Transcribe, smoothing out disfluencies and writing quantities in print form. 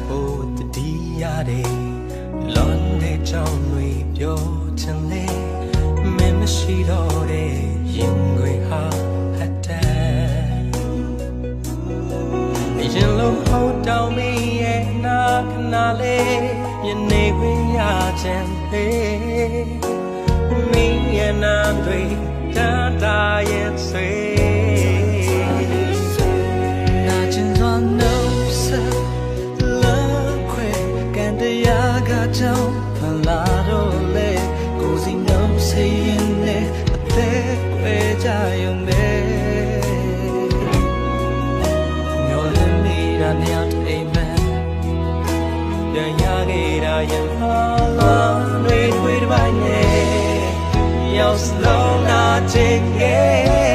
ဖို့တည်ရတယ်လွန်တဲ့ကြောင့်တွေပြောချင်လေမင်းမရှိတော့တဲ့ရင်ခွေဟာအတန်ရင်လုံးဟောတောင်းမီရဲ့နာခဏလေးယနေ့ခွင့်ရချင်ပေမင်းရဲ့နာတွေတာရဲ့ဆွေကြောင့်ဖလာတော့လေကိုစီနှုတ်ဆေးရင်နဲ့အသက်ခွဲကြရုံပဲမျောလင်းနေတာနဲ့အိမ်မက်ပြန်ရခဲ့တာရင်ဟာလာတွေတွေတစ်ပိုင်းနဲ့ရောက်စလုံးနာချင်ခဲ့